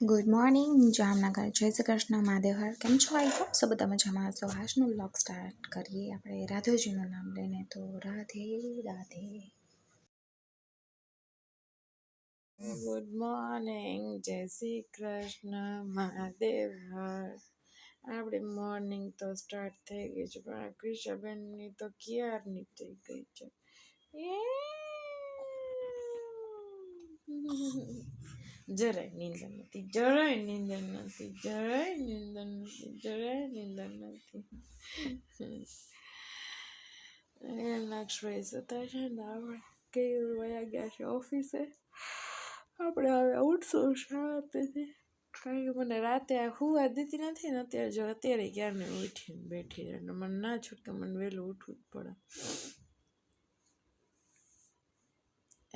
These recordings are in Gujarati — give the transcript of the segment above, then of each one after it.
ગુડ મોર્નિંગ જામનગર, જય શ્રી કૃષ્ણ, મહાદેવ હર. કેમ છો? આઈ હોપ સો બધા મજામાં હશો. આજનો વ્લોગ સ્ટાર્ટ કરીએ આપણે રાધોજીનું નામ લઈને. તો રાધે રાધે. ગુડ મોર્નિંગ, જય શ્રી કૃષ્ણ, મહાદેવ હર. આપણી મોર્નિંગ તો સ્ટાર્ટ થઈ ગઈ છે, પણ ક્રિશાબેનની તો ક્યારની થઈ ગઈ છે. જરાય નીંદર નથી, જરાય નીંદર નથી, જરાય નીંદર નથી, જરાય નીંદર નથી. નક્ષભાઈ સુતા છે ને આપણે કેવું વયા ગયા છે ઓફિસે. આપણે હવે ઉઠશું શાંતિથી, કારણ કે મને રાતે આ હુવા દીધી નથી ને. અત્યારે જો અત્યારે ક્યારને ઉઠીને બેઠી રહે એટલે મને ના છૂટકે, મને વહેલું ઉઠવું જ પડે.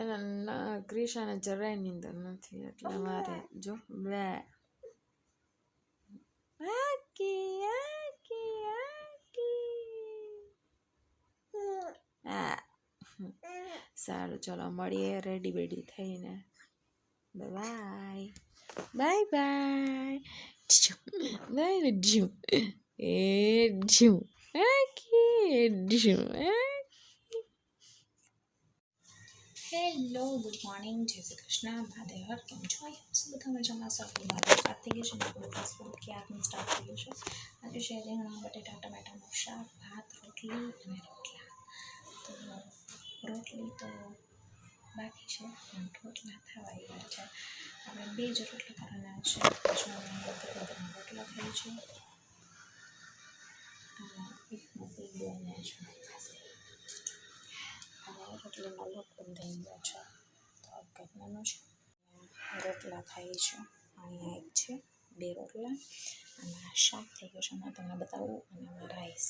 એના ક્રિશાને જરાય નીંદર નથી એટલે મારે જો બ્લે સારું, ચલો મળીએ રેડી બેડી થઈને. બાય બાય બાય બાય ડ્યુ એ ડ્યુ હેલો, ગુડ મોર્નિંગ, જય શ્રી કૃષ્ણ, મહાદેવ હર. કેમ છો? આઈ હોપ સો બધા મજામાં હશો. મહાદેવ સ્ટાર્ટ થઈ ગયું છે ને આપણું ટ્રાન્સપોર્ટ ક્યારનું સ્ટાર્ટ થઈ ગયું છે. આજે છે રીંગણા બટેટા ટમેટાનું શાક, ભાત, રોટલી અને રોટલા. તો રોટલી તો બાકી છે પણ રોટલા થવા આવ્યા છે. આપણે બે જ રોટલા કરવાના છે. રોટલા ખાઈ છે અને એક મોટી બેને છે અને રોટલીનો લોટ બંધાઈ ગયો છે. તો કંઈક નાનું છે. રોટલા થાય છે. અહીંયા એક છે, બે રોટલા અને શાક થઈ ગયું છે. હું તમને બતાવું. અને રાઈસ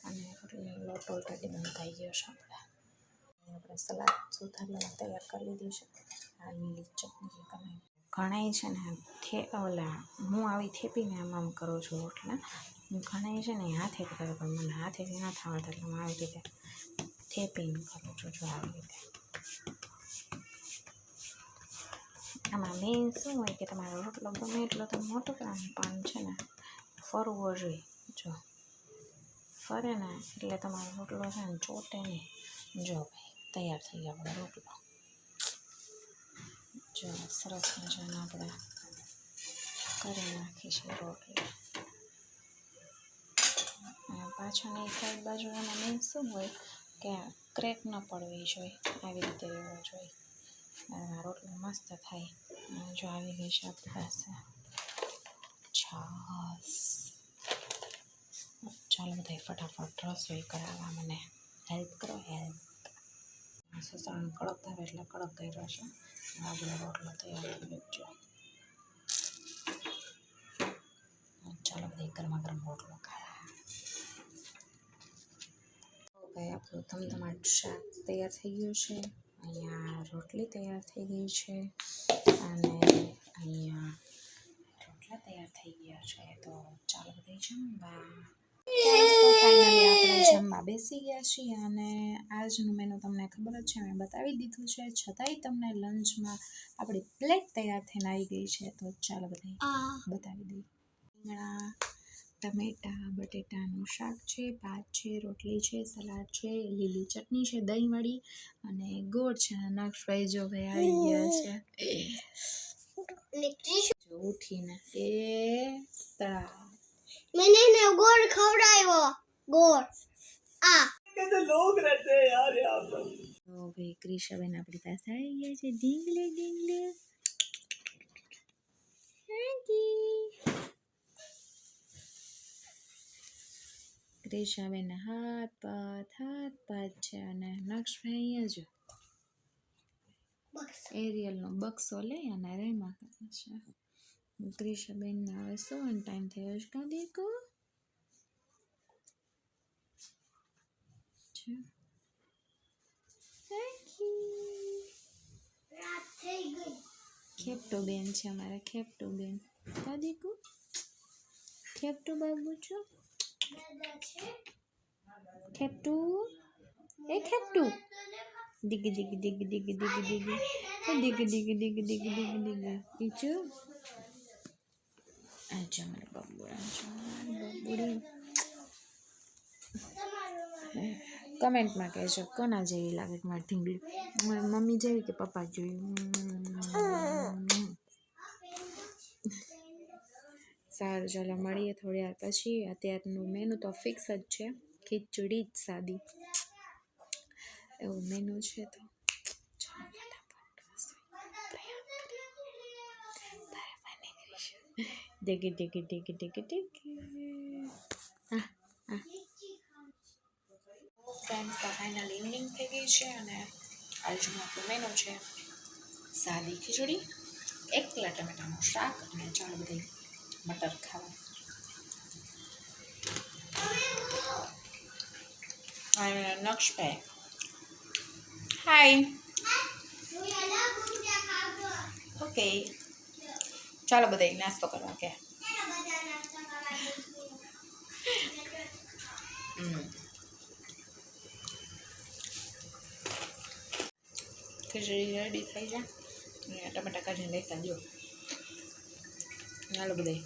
અને રોટલીનો લોટ ઓલરેડી બંધાઈ ગયો છે. આપણે સલાડ સુધારેલા તૈયાર કરી લીધી છે. આ લીલી ચટણી બનાવી. ઘણાય છે ને ઓલા હું આવી થેપીને આમ કરું છું રોટલા. ઘણાય છે ને હાથે કરે, પણ મને હાથેથી ના આવડતા એટલે હું આવી રીતે થેપીને કરું છું. જો આવી રીતે. આમાં મેઇન શું હોય કે તમારો રોટલો ગમે એટલો તમે મોટો કરવાનો, પણ છે ને ફરવો જોઈએ. જો ફરે ને એટલે તમારો રોટલો છે ને ચોટે નહીં. જો ભાઈ તૈયાર થઈ ગયો આપણો રોટલો. જો સરસ મજાનો આપણે કરી નાખીશું રોટલો. અને પાછળની સાઈડ બાજુ એમાં મેઇન શું હોય કે ક્રેક ન પડવી જોઈએ, આવી રીતે રહેવો જોઈએ. રોટલો મસ્ત થાય. જો આવી ગઈ છે આપણી પાસે છાશ. ચાલો બધા ફટાફટ રસોઈ કરાવવા મને હેલ્પ કરો, હેલ્પ. સસરાને કડક થાય એટલે કડક કર્યો છે. આપણો રોટલો તૈયાર થઈ ગયો. ચાલો બધા ગરમા ગરમ રોટલો ખાવા. ભાઈ આપણું ધમધમાટ શાક તૈયાર થઈ ગયું છે. અહીંયા રોટલી તૈયાર થઈ ગઈ છે અને અહીંયા રોટલા તૈયાર થઈ ગયા છે. તો ચાલો બધા જમવા. ફાઇનલી આપણે જમવા બેસી ગયા છીએ અને આજનું મેનુ તમને ખબર જ છે, મેં બતાવી દીધું છે. છતાંય તમને લંચમાં આપણી પ્લેટ તૈયાર થઈને આવી ગઈ છે. તો ચાલો બધા બતાવી દઈએ. રીંગણા ટમેટા બટેટાનું શાક છે, ભાત છે, રોટલી છે, સલાડ છે, લીલી ચટણી છે દહીંવાળી અને ગોળ છે. નક્ષભાઈ જો ભાઈ આવી ગયા છે ઉઠીને. એ તળા मैंने ना गोड़ खवड़ायो गोड़ आ कैसे लोग रहते हैं यार यहाँ पर. તો ભાઈ ક્રિશાબેન આપણી પાસે આવી ગયા છે. ઢીંગલે ઢીંગલે ક્રિશાબેન હાથ પાત છે અને નક્ષભાઈ અહીંયા જો એરિયલનો બક્સો લઈ અને રેમાં કરે છે. ક્રિશાબેનને હવે સુવાનો ટાઈમ થયો છે. કા દેખો रात થઈ ગઈ. ખેપટો બેન છે અમારા, ખેપટો બેન. કા દેખો ખેપટો બાબુ છો. ખેપટુ એ ખેપટુ દિગ દિગ દિગ દિગ દિગ દિગ દિગ દિગ દિગ દિગ દિગ દિગ દિગ પીછું આ છે મારા બબુડા, બબુડી. કમેન્ટમાં કહેજો કોના જેવી લાગે કે મારી ઢીંગલી, મારી મમ્મી જેવી કે પપ્પા જેવી. સારું ચાલો મળીએ થોડી વાર પછી. અત્યારનું મેનુ તો ફિક્સ જ છે, ખીચડી જ સાદી એવું મેનુ છે. તો techie techie techie techie techie. Friends તો ફાઇનલ ઇવનિંગ થઈ ગઈ છે અને આજનું આપણું મેનુ છે સાદી ખીચડી, એકલા ટમેટાનું શાક અને ચાળ બધી મટર ખાવા. અને નક્ષભાઈ હાય. ઓકે ચાલો બધા નાસ્તો કરવા કે. ખીચડી રેડી થઈ જાય અને ટમેટા કાઢીને લેતા દો. ચાલો બધા